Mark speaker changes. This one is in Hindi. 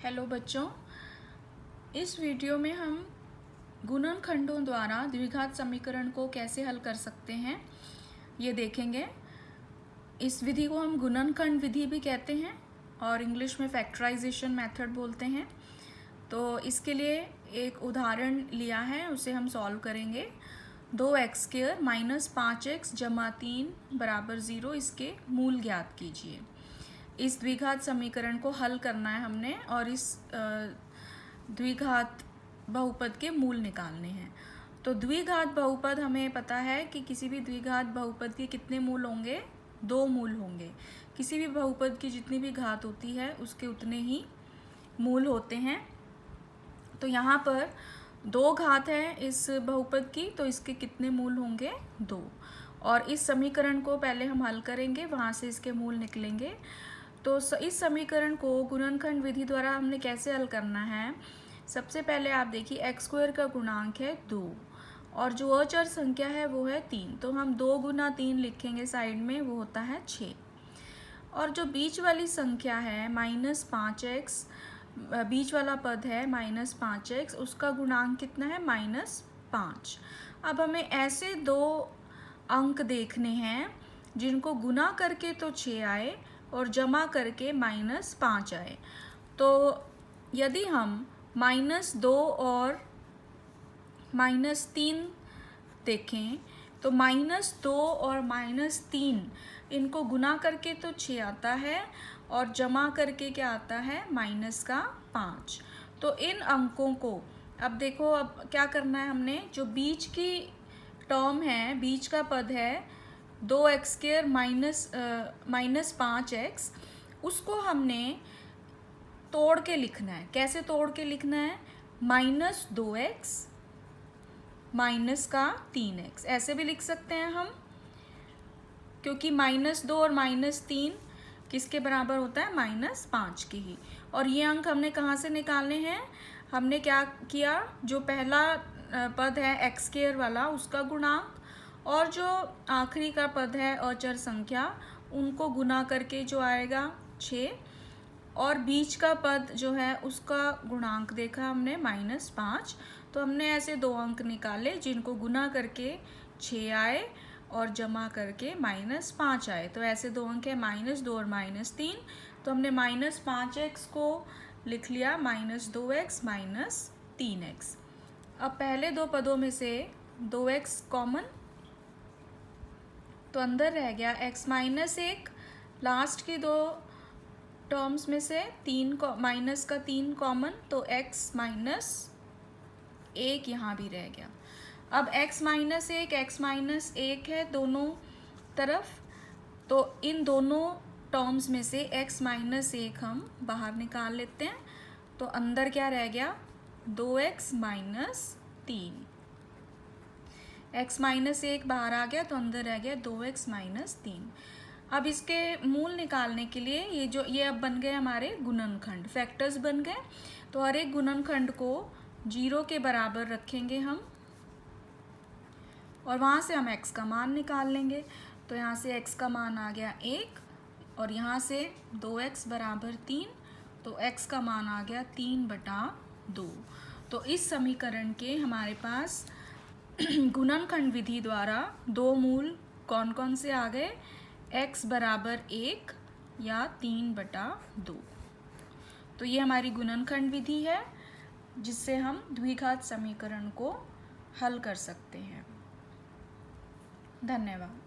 Speaker 1: हेलो बच्चों, इस वीडियो में हम गुणनखंडों द्वारा द्विघात समीकरण को कैसे हल कर सकते हैं ये देखेंगे। इस विधि को हम गुणनखंड विधि भी कहते हैं और इंग्लिश में फैक्टराइजेशन मेथड बोलते हैं। तो इसके लिए एक उदाहरण लिया है, उसे हम सॉल्व करेंगे। 2x² - 5x = 3 = 0 इसके मूल ज्ञात कीजिए। इस द्विघात समीकरण को हल करना है हमने और इस द्विघात बहुपद के मूल निकालने हैं। तो द्विघात बहुपद हमें पता है कि किसी भी द्विघात बहुपद के कितने मूल होंगे, 2 मूल होंगे। किसी भी बहुपद की जितनी भी घात होती है उसके उतने ही मूल होते हैं। तो यहाँ पर 2 घात है इस बहुपद की, तो इसके कितने मूल होंगे, 2। और इस समीकरण को पहले हम हल करेंगे, वहाँ से इसके मूल निकलेंगे। तो इस समीकरण को गुणनखंड विधि द्वारा हमने कैसे हल करना है। सबसे पहले आप देखिए x² का गुणांक है 2 और जो अचर संख्या है वो है 3। तो हम 2 × 3 लिखेंगे साइड में, वो होता है 6। और जो बीच वाली संख्या है -5x, बीच वाला पद है -5x, उसका गुणांक कितना है, -5। अब हमें ऐसे 2 अंक देखने हैं जिनको गुना करके तो 6 आए और जमा करके -5 आए। तो यदि हम -2 और -3 देखें तो -2 और -3 इनको गुना करके तो 6 आता है और जमा करके क्या आता है, -5। तो इन अंकों को अब देखो, अब क्या करना है हमने, जो बीच की टर्म है, बीच का पद है 2x² - 5x, उसको हमने तोड़ के लिखना है। कैसे तोड़ के लिखना है, -2x -3x ऐसे भी लिख सकते हैं हम, क्योंकि -2 और -3 किसके बराबर होता है, -5 के ही। और ये अंक हमने कहाँ से निकालने हैं, हमने क्या किया, जो पहला पद है x² वाला उसका गुणांक और जो आखिरी का पद है अचर संख्या, उनको गुना करके जो आएगा 6, और बीच का पद जो है उसका गुणांक देखा हमने -5। तो हमने ऐसे 2 अंक निकाले जिनको गुना करके 6 आए और जमा करके -5 आए। तो ऐसे 2 अंक है -2 और -3। तो हमने -5x को लिख लिया -2x -3x। अब पहले 2 पदों में से 2x कॉमन, तो अंदर रह गया x-1। लास्ट की 2 टर्म्स में से -3 कॉमन, तो x-1 यहाँ भी रह गया। अब x-1 है दोनों तरफ, तो इन दोनों टर्म्स में से x-1 हम बाहर निकाल लेते हैं। तो अंदर क्या रह गया, 2x - 3। x-1 बाहर आ गया तो अंदर रह गया 2x - 3। अब इसके मूल निकालने के लिए ये अब बन गए हमारे गुणनखंड, फैक्टर्स बन गए। तो हर एक गुणनखंड को 0 के बराबर रखेंगे हम और वहाँ से हम x का मान निकाल लेंगे। तो यहाँ से x का मान आ गया 1 और यहाँ से 2x = 3, तो x का मान आ गया 3/2। तो इस समीकरण के हमारे पास गुणनखंड विधि द्वारा 2 मूल कौन कौन से आ गए, x = 1 या 3/2। तो ये हमारी गुणनखंड विधि है जिससे हम द्विघात समीकरण को हल कर सकते हैं। धन्यवाद।